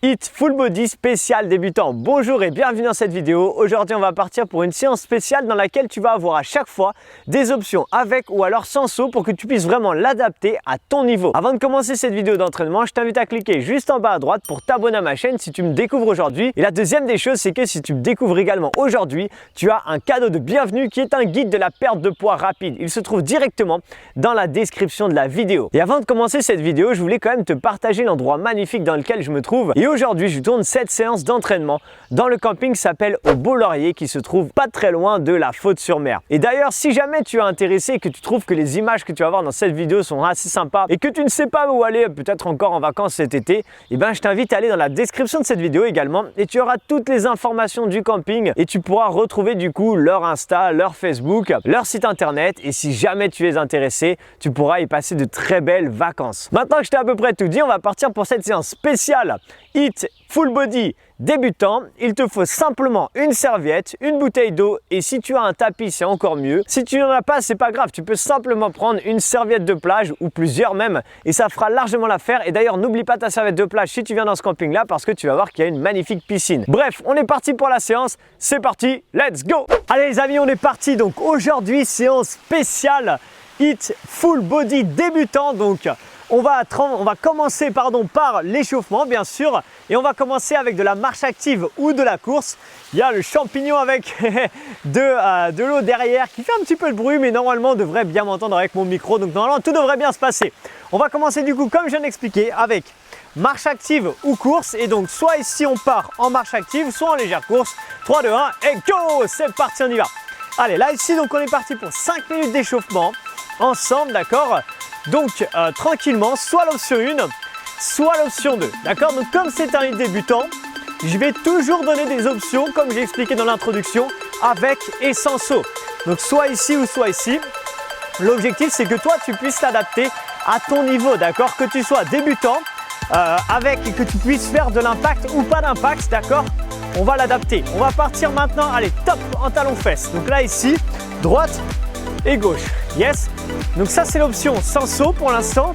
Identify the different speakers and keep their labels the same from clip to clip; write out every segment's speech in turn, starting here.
Speaker 1: HIIT Full Body spécial débutant. Bonjour et bienvenue dans cette vidéo. Aujourd'hui on va partir pour une séance spéciale dans laquelle tu vas avoir à chaque fois des options avec ou alors sans saut pour que tu puisses vraiment l'adapter à ton niveau. Avant de commencer cette vidéo d'entraînement, je t'invite à cliquer juste en bas à droite pour t'abonner à ma chaîne si tu me découvres aujourd'hui. Et la deuxième des choses, c'est que si tu me découvres également aujourd'hui, tu as un cadeau de bienvenue qui est un guide de la perte de poids rapide. Il se trouve directement dans la description de la vidéo. Et avant de commencer cette vidéo, je voulais quand même te partager l'endroit magnifique dans lequel je me trouve. Et aujourd'hui, je tourne cette séance d'entraînement dans le camping qui s'appelle Au Beau-Laurier, qui se trouve pas très loin de la Faute-sur-Mer. Et d'ailleurs, si jamais tu es intéressé et que tu trouves que les images que tu vas voir dans cette vidéo sont assez sympas et que tu ne sais pas où aller, peut-être encore en vacances cet été, eh ben, je t'invite à aller dans la description de cette vidéo également et tu auras toutes les informations du camping et tu pourras retrouver du coup leur Insta, leur Facebook, leur site internet et si jamais tu es intéressé, tu pourras y passer de très belles vacances. Maintenant que je t'ai à peu près tout dit, on va partir pour cette séance spéciale HIIT Full Body débutant. Il te faut simplement une serviette, une bouteille d'eau et si tu as un tapis, c'est encore mieux. Si tu n'en as pas, c'est pas grave, tu peux simplement prendre une serviette de plage ou plusieurs même et ça fera largement l'affaire. Et d'ailleurs, n'oublie pas ta serviette de plage si tu viens dans ce camping là parce que tu vas voir qu'il y a une magnifique piscine. Bref, on est parti pour la séance, c'est parti, let's go! Allez les amis, on est parti. Donc aujourd'hui, séance spéciale HIIT Full Body débutant. Donc on va commencer par l'échauffement bien sûr et on va commencer avec de la marche active ou de la course. Il y a le champignon avec de l'eau derrière qui fait un petit peu de bruit mais normalement on devrait bien m'entendre avec mon micro, donc normalement tout devrait bien se passer. On va commencer du coup comme je viens d'expliquer avec marche active ou course et donc soit ici on part en marche active soit en légère course. 3, 2, 1 et go! C'est parti, on y va. Allez, là ici donc on est parti pour 5 minutes d'échauffement ensemble, d'accord? Donc tranquillement, soit l'option 1, soit l'option 2, d'accord? Donc comme c'est un débutant, je vais toujours donner des options comme j'ai expliqué dans l'introduction, avec et sans saut. Donc soit ici ou soit ici. L'objectif c'est que toi tu puisses t'adapter à ton niveau, d'accord? Que tu sois débutant avec et que tu puisses faire de l'impact ou pas d'impact, d'accord? On va l'adapter. On va partir maintenant, allez, top, en talon-fesses. Donc là ici, droite et gauche, yes. Donc ça c'est l'option sans saut pour l'instant.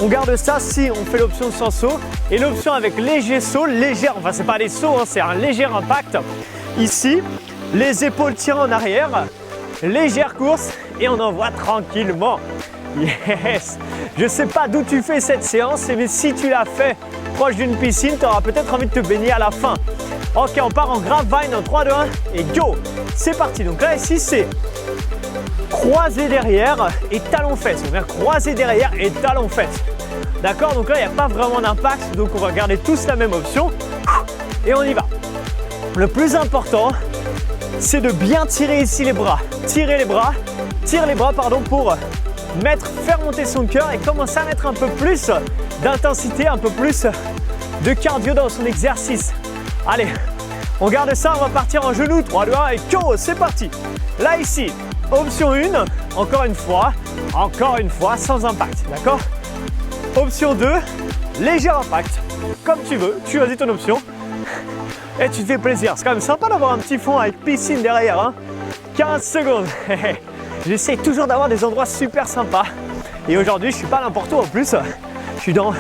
Speaker 1: On garde ça si on fait l'option sans saut. Et l'option avec léger saut, enfin c'est pas des sauts, hein, c'est un léger impact. Ici, les épaules tirées en arrière, légère course et on envoie tranquillement. Yes. Je sais pas d'où tu fais cette séance, mais si tu l'as fait proche d'une piscine, tu auras peut-être envie de te baigner à la fin. Ok, on part en grapevine en 3, 2, 1 et go. C'est parti. Donc là ici c'est croisé derrière et talon-fesses. On vient croiser derrière et talon-fesses. D'accord? Donc là, il n'y a pas vraiment d'impact. Donc on va garder tous la même option. Et on y va. Le plus important, c'est de bien tirer ici les bras. Tire les bras, pardon, pour faire monter son cœur et commencer à mettre un peu plus d'intensité, un peu plus de cardio dans son exercice. Allez, on garde ça, on va partir en genou. 3, 2, 1 et go, c'est parti. Là ici, option 1, encore une fois, sans impact, d'accord? Option 2, léger impact, comme tu veux, tu choisis ton option et tu te fais plaisir. C'est quand même sympa d'avoir un petit fond avec piscine derrière, hein? 15 secondes. J'essaie toujours d'avoir des endroits super sympas et aujourd'hui, je suis pas n'importe où en plus, je suis dans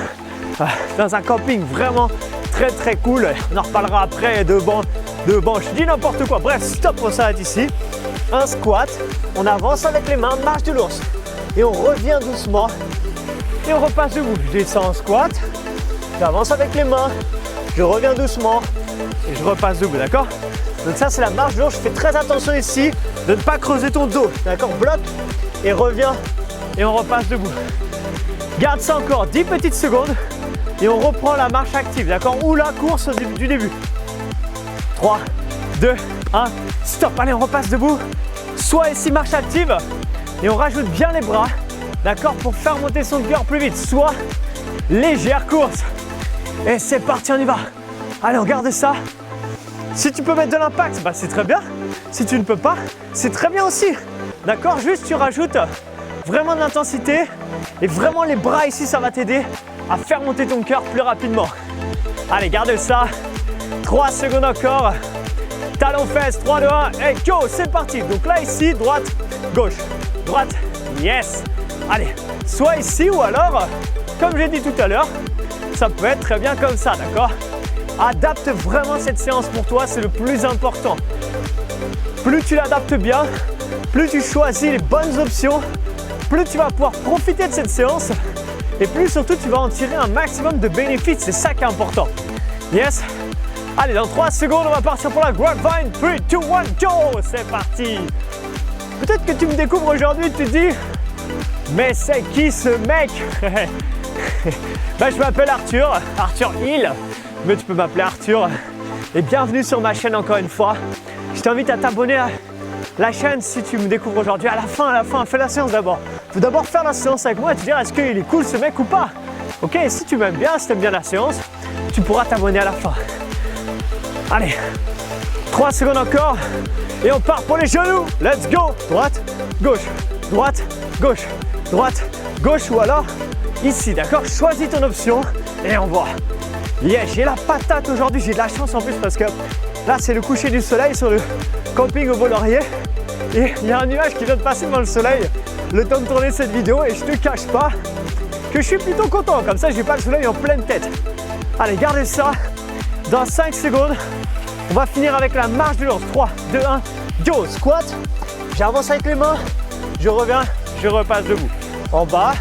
Speaker 1: un camping vraiment très cool. On en reparlera après de banc, je dis n'importe quoi. Bref, stop, on s'arrête ici. Un squat, on avance avec les mains, marche de l'ours et on revient doucement et on repasse debout. Je descends en squat, j'avance avec les mains, je reviens doucement et je repasse debout, d'accord? Donc ça c'est la marche de l'ours. Je fais très attention ici de ne pas creuser ton dos, d'accord? Bloc et reviens et on repasse debout. Garde ça encore 10 petites secondes et on reprend la marche active, d'accord? Ou la course du début. 3, 2, 1, stop. Allez, on repasse debout. Soit ici marche active et on rajoute bien les bras, d'accord, pour faire monter son cœur plus vite. Soit légère course. Et c'est parti, on y va. Allez, on garde ça. Si tu peux mettre de l'impact, bah c'est très bien. Si tu ne peux pas, c'est très bien aussi. D'accord, juste tu rajoutes vraiment de l'intensité et vraiment les bras ici, ça va t'aider à faire monter ton cœur plus rapidement. Allez, garde ça. 3 secondes encore. Talon fesses, 3, 2, 1 et go, c'est parti. Donc là ici, droite, gauche, droite, yes. Allez, soit ici ou alors, comme j'ai dit tout à l'heure, ça peut être très bien comme ça, d'accord? Adapte vraiment cette séance pour toi, c'est le plus important. Plus tu l'adaptes bien, plus tu choisis les bonnes options, plus tu vas pouvoir profiter de cette séance et plus surtout tu vas en tirer un maximum de bénéfices. C'est ça qui est important. Yes. Allez, dans 3 secondes, on va partir pour la Grapevine. 3, 2, 1, go! C'est parti! Peut-être que tu me découvres aujourd'hui et tu te dis « Mais c'est qui ce mec ?» Je m'appelle Arthur Hill, mais tu peux m'appeler Arthur. Et bienvenue sur ma chaîne encore une fois. Je t'invite à t'abonner à la chaîne si tu me découvres aujourd'hui. À la fin, fais la séance d'abord. Il faut d'abord faire la séance avec moi et te dire est-ce qu'il est cool ce mec ou pas. Ok, et si tu m'aimes bien, si tu aimes bien la séance, tu pourras t'abonner à la fin. Allez, 3 secondes encore et on part pour les genoux. Let's go. Droite, gauche, droite, gauche, droite, gauche ou alors ici, d'accord? Choisis ton option et on voit. Yeah, j'ai la patate aujourd'hui, j'ai de la chance en plus parce que là c'est le coucher du soleil sur le camping au Beau-Laurier et il y a un nuage qui vient de passer dans le soleil le temps de tourner cette vidéo et je te cache pas que je suis plutôt content, comme ça j'ai pas le soleil en pleine tête. Allez, gardez ça. Dans 5 secondes, on va finir avec la marche de l'ours. 3, 2, 1, go! Squat. J'avance avec les mains, je reviens, je repasse debout. En bas,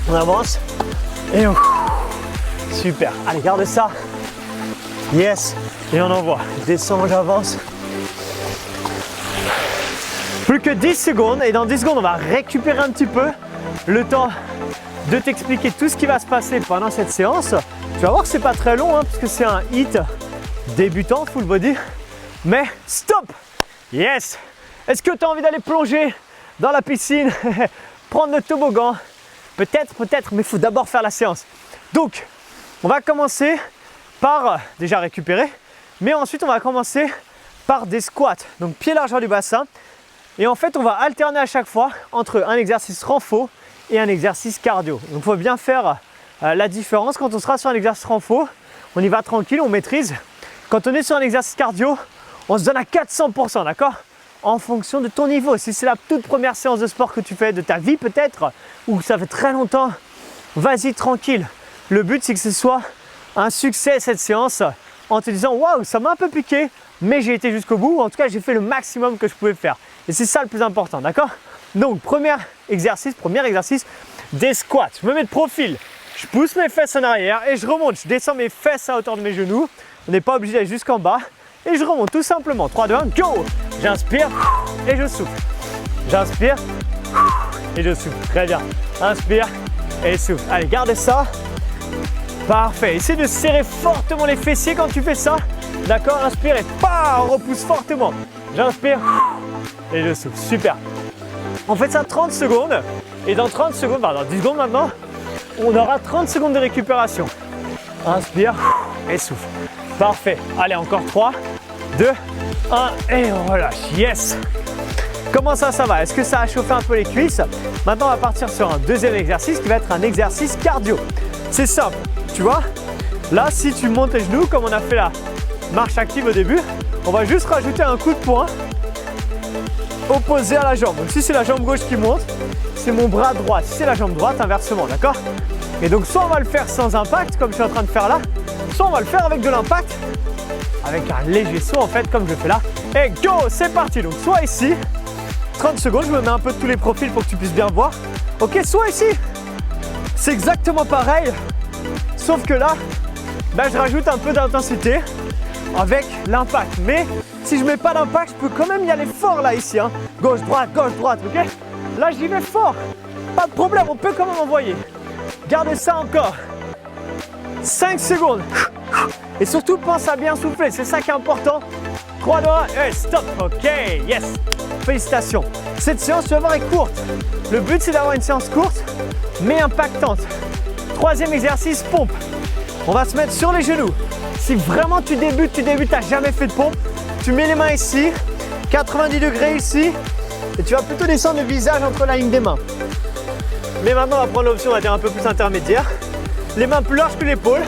Speaker 1: on avance et on... Super. Allez, garde ça. Yes. Et on envoie. Je descends, j'avance. Plus que 10 secondes et dans 10 secondes, on va récupérer un petit peu le temps de t'expliquer tout ce qui va se passer pendant cette séance. Tu vas voir que c'est pas très long parce que c'est un hit débutant, full body. Mais stop! Yes! Est-ce que tu as envie d'aller plonger dans la piscine, prendre le toboggan? Peut-être, mais il faut d'abord faire la séance. Donc, on va commencer par déjà récupérer, mais ensuite on va commencer par des squats. Donc, pied largeur du bassin. Et en fait, on va alterner à chaque fois entre un exercice renfo et un exercice cardio. Donc, il faut bien faire la différence. Quand on sera sur un exercice renfo, on y va tranquille, on maîtrise. Quand on est sur un exercice cardio, on se donne à 400%, d'accord? En fonction de ton niveau. Si c'est la toute première séance de sport que tu fais de ta vie peut-être, ou que ça fait très longtemps, vas-y tranquille. Le but c'est que ce soit un succès cette séance en te disant waouh, ça m'a un peu piqué, mais j'ai été jusqu'au bout. En tout cas, j'ai fait le maximum que je pouvais faire. Et c'est ça le plus important, d'accord? Donc, premier exercice, des squats. Je me mets de profil. Je pousse mes fesses en arrière et je remonte. Je descends mes fesses à hauteur de mes genoux. On n'est pas obligé d'aller jusqu'en bas. Et je remonte tout simplement. 3, 2, 1, go! J'inspire et je souffle. J'inspire et je souffle. Très bien. Inspire et souffle. Allez, gardez ça. Parfait. Essaye de serrer fortement les fessiers quand tu fais ça. D'accord? Inspire et on repousse fortement. J'inspire et je souffle. Super. On fait ça 30 secondes. Et dans 30 secondes, dans 10 secondes maintenant, on aura 30 secondes de récupération. Inspire et souffle. Parfait. Allez, encore 3, 2, 1 et on relâche. Yes! Comment ça va? Est-ce que ça a chauffé un peu les cuisses? Maintenant, on va partir sur un deuxième exercice qui va être un exercice cardio. C'est simple, tu vois? Là, si tu montes les genoux, comme on a fait la marche active au début, on va juste rajouter un coup de poing opposé à la jambe. Donc, si c'est la jambe gauche qui monte, c'est mon bras droit. Si c'est la jambe droite, inversement, d'accord? Et donc, soit on va le faire sans impact, comme je suis en train de faire là, soit on va le faire avec de l'impact, avec un léger saut en fait, comme je fais là. Et go, c'est parti. Donc, soit ici, 30 secondes, je me mets un peu de tous les profils pour que tu puisses bien voir. Ok, soit ici, c'est exactement pareil, sauf que là, je rajoute un peu d'intensité avec l'impact. Mais si je mets pas d'impact, je peux quand même y aller fort là, ici. Hein. Gauche, droite, ok? Là, j'y vais fort. Pas de problème, on peut quand même envoyer. Gardez ça encore. 5 secondes. Et surtout, pense à bien souffler, c'est ça qui est important. 3, 2, 1, et stop. Ok, yes. Félicitations. Cette séance, tu vas voir, est courte. Le but, c'est d'avoir une séance courte, mais impactante. Troisième exercice, pompe. On va se mettre sur les genoux. Si vraiment tu débutes, tu n'as jamais fait de pompe, tu mets les mains ici, 90 degrés ici, et tu vas plutôt descendre le visage entre la ligne des mains. Mais maintenant, on va prendre l'option, on va dire un peu plus intermédiaire. Les mains plus larges que l'épaule.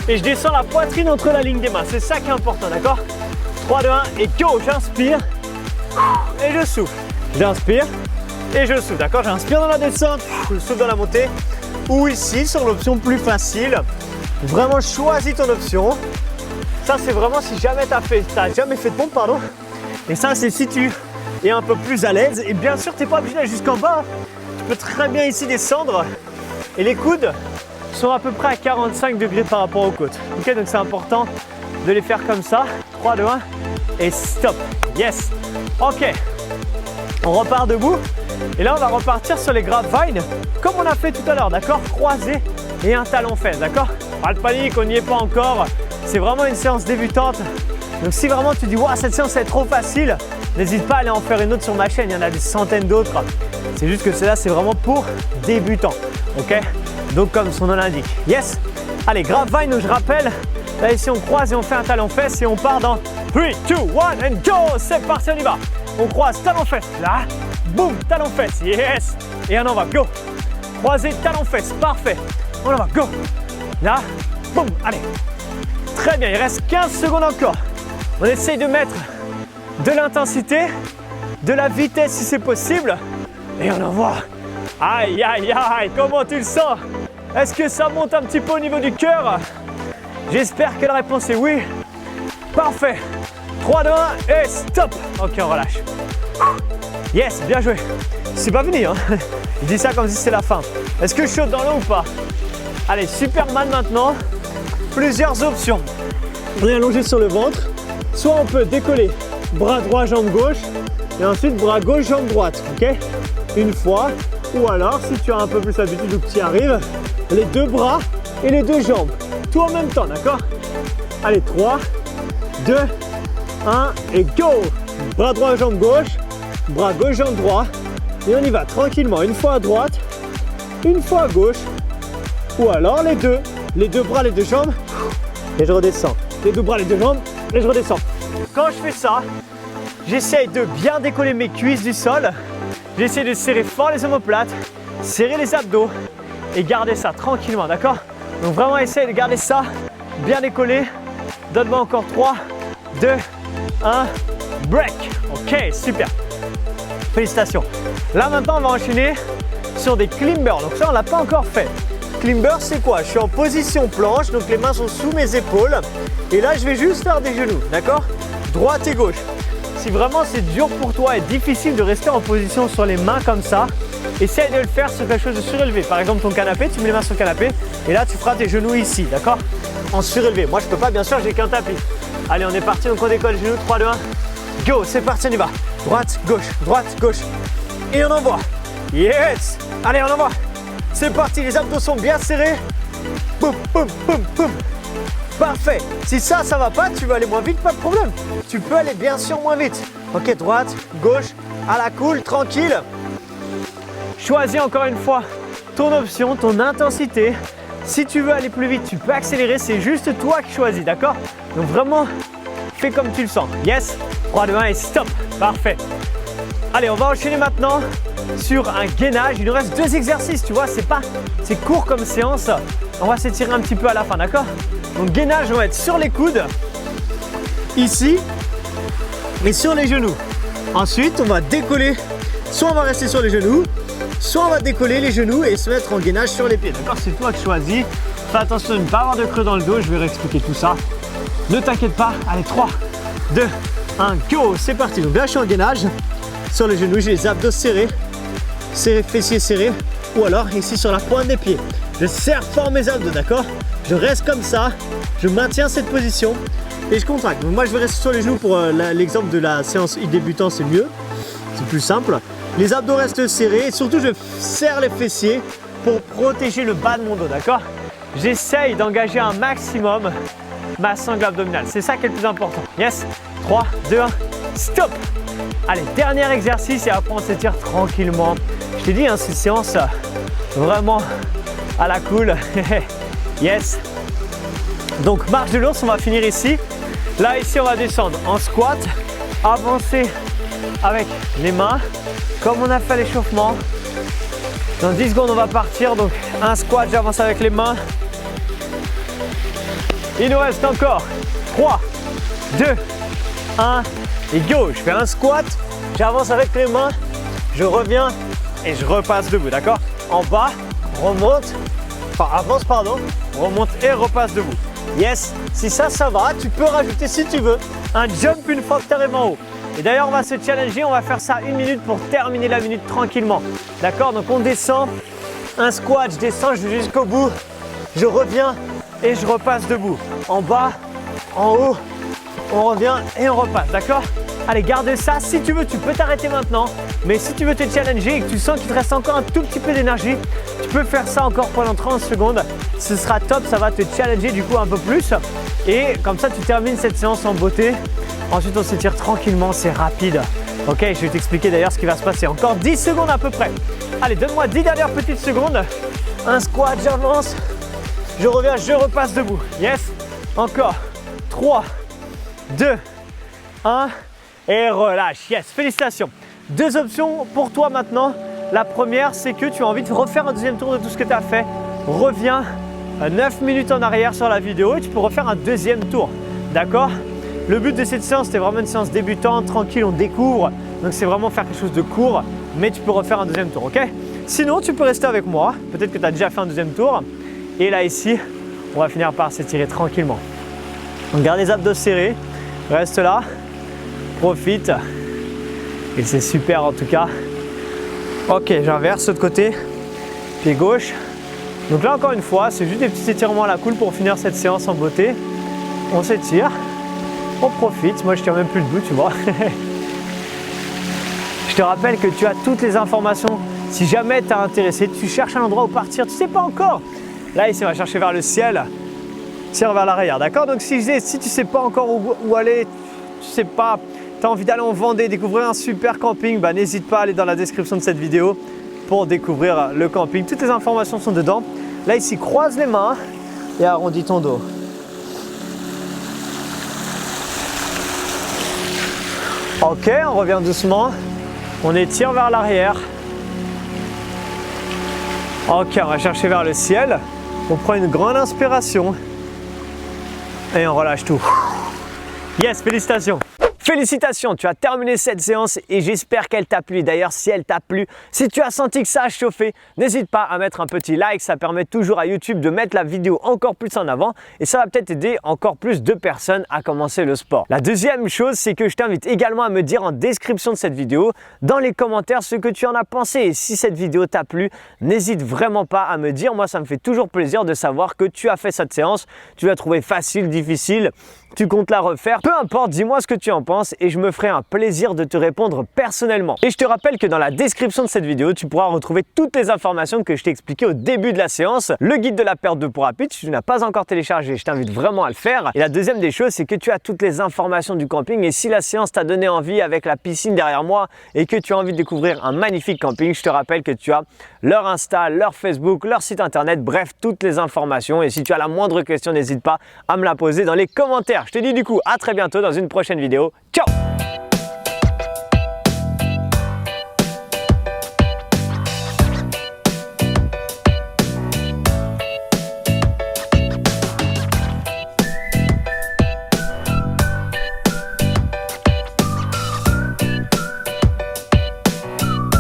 Speaker 1: Et je descends la poitrine entre la ligne des mains. C'est ça qui est important, d'accord? 3, 2, 1 et go! J'inspire et je souffle. J'inspire et je souffle, d'accord? J'inspire dans la descente, je souffle dans la montée. Ou ici, sur l'option plus facile, Vraiment, choisis ton option. Ça, c'est vraiment si jamais tu n'as jamais fait de pompe, pardon. Et ça, c'est si tu es un peu plus à l'aise. Et bien sûr, tu n'es pas obligé d'aller jusqu'en bas. Tu peux très bien ici descendre. Et les coudes sont à peu près à 45 degrés par rapport aux côtes. Ok, donc c'est important de les faire comme ça. 3, 2, 1 et stop. Yes. Ok. On repart debout. Et là, on va repartir sur les grapevines comme on a fait tout à l'heure, d'accord? Croisé et un talon fesse, d'accord? Pas de panique, on n'y est pas encore. C'est vraiment une séance débutante. Donc si vraiment tu dis wow, cette séance est trop facile, n'hésite pas à aller en faire une autre sur ma chaîne, il y en a des centaines d'autres. C'est juste que celle-là c'est vraiment pour débutants. Ok? Donc comme son nom l'indique. Yes? Allez, grapevine, je rappelle. Là ici on croise et on fait un talon fesse et on part dans 3, 2, 1 and go! C'est parti, on y va. On croise, talon fesse. Là, boum, talon fesse. Yes! Et on en va, go! Croisé, talon fesse, parfait. On en va, go! Là, boum, allez. Très bien, il reste 15 secondes encore. On essaye de mettre de l'intensité, de la vitesse si c'est possible. Et on envoie. Aïe, aïe, aïe, comment tu le sens? Est-ce que ça monte un petit peu au niveau du cœur? J'espère que la réponse est oui. Parfait. 3, 2, 1 et stop. Ok, on relâche. Yes, bien joué. C'est pas fini, hein? Je dis ça comme si c'était la fin. Est-ce que je saute dans l'eau ou pas? Allez, Superman maintenant. Plusieurs options. On est allongé sur le ventre. Soit on peut décoller bras droit, jambe gauche. Et ensuite bras gauche, jambe droite. Ok? Une fois. Ou alors, si tu as un peu plus l'habitude ou que tu y arrives, les deux bras et les deux jambes. Tout en même temps, d'accord? Allez, 3, 2, 1 et go! Bras droit, jambe gauche. Bras gauche, jambe droit. Et on y va tranquillement. Une fois à droite, une fois à gauche. Ou alors les deux bras, les deux jambes. Et je redescends. Les deux bras, les deux jambes. Et je redescends. Quand je fais ça, j'essaye de bien décoller mes cuisses du sol. J'essaie de serrer fort les omoplates, serrer les abdos et garder ça tranquillement, d'accord? Donc vraiment essaye de garder ça bien décollé. Donne-moi encore 3, 2, 1, break. Ok, super. Félicitations. Là maintenant, on va enchaîner sur des climbers. Donc ça, on ne l'a pas encore fait. Climber, c'est quoi? Je suis en position planche, donc les mains sont sous mes épaules. Et là, je vais juste faire des genoux, d'accord? Droite et gauche. Si vraiment c'est dur pour toi et difficile de rester en position sur les mains comme ça, essaye de le faire sur quelque chose de surélevé. Par exemple, ton canapé, tu mets les mains sur le canapé et là, tu feras tes genoux ici, d'accord? En surélevé. Moi, je peux pas, bien sûr, j'ai qu'un tapis. Allez, on est parti, donc on décolle, genoux, 3, 2, 1. Go, c'est parti, on y va. Droite, gauche. Et on envoie. Yes! Allez, on envoie. C'est parti, les abdos sont bien serrés. Boum, boum, boum, boum. Parfait. Si ça va pas, tu veux aller moins vite, pas de problème. Tu peux aller bien sûr moins vite. Ok, droite, gauche, à la cool, tranquille. Choisis encore une fois ton option, ton intensité. Si tu veux aller plus vite, tu peux accélérer. C'est juste toi qui choisis, d'accord? Donc vraiment, fais comme tu le sens. Yes? 3, 2, 1 et stop. Parfait. Allez, on va enchaîner maintenant sur un gainage. Il nous reste 2 exercices, tu vois, c'est court comme séance. On va s'étirer un petit peu à la fin, d'accord? Donc gainage, on va être sur les coudes, ici, et sur les genoux. Ensuite, on va décoller, soit on va rester sur les genoux, soit on va décoller les genoux et se mettre en gainage sur les pieds. D'accord? C'est toi qui choisis. Fais attention de ne pas avoir de creux dans le dos, je vais réexpliquer tout ça. Ne t'inquiète pas. Allez, 3, 2, 1, go! C'est parti. Donc là, je suis en gainage. Sur les genoux, j'ai les abdos serrés, fessiers serrés, ou alors ici sur la pointe des pieds. Je serre fort mes abdos, d'accord? Je reste comme ça, je maintiens cette position et je contracte. Donc moi, je vais rester sur les genoux pour l'exemple de la séance débutant, c'est mieux, c'est plus simple. Les abdos restent serrés et surtout, je serre les fessiers pour protéger le bas de mon dos, d'accord? J'essaye d'engager un maximum ma sangle abdominale. C'est ça qui est le plus important. Yes? 3, 2, 1, stop! Allez, dernier exercice et après on s'étire tranquillement. Je t'ai dit, hein, c'est une séance vraiment à la cool. Yes. Donc marche de l'ours, on va finir ici. Là, ici, on va descendre en squat, avancer avec les mains, comme on a fait l'échauffement. Dans 10 secondes, on va partir. Donc un squat, j'avance avec les mains. Il nous reste encore 3, 2, 1 et go. Je fais un squat, j'avance avec les mains, je reviens et je repasse debout, d'accord? En bas, remonte Enfin, avance, pardon. Remonte et repasse debout. Yes. Si ça va, tu peux rajouter si tu veux un jump une fois que tu arrives en haut. Et d'ailleurs, on va se challenger, on va faire ça 1 minute pour terminer la minute tranquillement. D'accord? Donc on descend, un squat, je descends, je vais jusqu'au bout, je reviens et je repasse debout. En bas, en haut, on revient et on repasse, d'accord? Allez, garde ça. Si tu veux, tu peux t'arrêter maintenant. Mais si tu veux te challenger et que tu sens qu'il te reste encore un tout petit peu d'énergie, tu peux faire ça encore pendant 30 secondes. Ce sera top, ça va te challenger du coup un peu plus. Et comme ça, tu termines cette séance en beauté. Ensuite, on s'étire tranquillement, c'est rapide. Ok, je vais t'expliquer d'ailleurs ce qui va se passer. Encore 10 secondes à peu près. Allez, donne-moi 10 dernières petites secondes. Un squat, j'avance. Je reviens, je repasse debout. Yes. Encore. 3, 2, 1. Et relâche. Yes, félicitations. 2 options pour toi maintenant. La première, c'est que tu as envie de refaire un deuxième tour de tout ce que tu as fait. Reviens 9 minutes en arrière sur la vidéo et tu peux refaire un deuxième tour. D'accord? Le but de cette séance, c'était vraiment une séance débutante, tranquille, on découvre. Donc c'est vraiment faire quelque chose de court, mais tu peux refaire un deuxième tour, ok? Sinon, tu peux rester avec moi. Peut-être que tu as déjà fait un deuxième tour. Et là, ici, on va finir par s'étirer tranquillement. Donc garde les abdos serrés. Reste là. Profite. Et c'est super en tout cas. Ok, j'inverse de côté. Pied gauche. Donc là, encore une fois, c'est juste des petits étirements à la cool pour finir cette séance en beauté. On s'étire. On profite, moi je tiens même plus debout, tu vois. Je te rappelle que tu as toutes les informations. Si jamais tu es intéressé, tu cherches un endroit où partir, tu ne sais pas encore. Là ici on va chercher vers le ciel, tire vers l'arrière, d'accord? Donc si tu ne sais pas encore où aller, tu sais pas, tu as envie d'aller en Vendée, découvrir un super camping, bah, n'hésite pas à aller dans la description de cette vidéo pour découvrir le camping. Toutes les informations sont dedans. Là ici, croise les mains et arrondis ton dos. Ok, on revient doucement, on étire vers l'arrière. Ok, on va chercher vers le ciel. On prend une grande inspiration et on relâche tout. Yes, félicitations! Félicitations, tu as terminé cette séance et j'espère qu'elle t'a plu. D'ailleurs, si elle t'a plu, si tu as senti que ça a chauffé, n'hésite pas à mettre un petit like. Ça permet toujours à YouTube de mettre la vidéo encore plus en avant et ça va peut-être aider encore plus de personnes à commencer le sport. La deuxième chose, c'est que je t'invite également à me dire en description de cette vidéo, dans les commentaires, ce que tu en as pensé. Et si cette vidéo t'a plu, n'hésite vraiment pas à me dire. Moi, ça me fait toujours plaisir de savoir que tu as fait cette séance. Tu l'as trouvée facile, difficile. Tu comptes la refaire, peu importe, dis-moi ce que tu en penses et je me ferai un plaisir de te répondre personnellement. Et je te rappelle que dans la description de cette vidéo, tu pourras retrouver toutes les informations que je t'ai expliquées au début de la séance. Le guide de la perte de poids rapide, si tu n'as pas encore téléchargé, je t'invite vraiment à le faire. Et la deuxième des choses, c'est que tu as toutes les informations du camping et si la séance t'a donné envie avec la piscine derrière moi et que tu as envie de découvrir un magnifique camping, je te rappelle que tu as leur Insta, leur Facebook, leur site internet, bref, toutes les informations. Et si tu as la moindre question, n'hésite pas à me la poser dans les commentaires. Je te dis du coup à très bientôt dans une prochaine vidéo.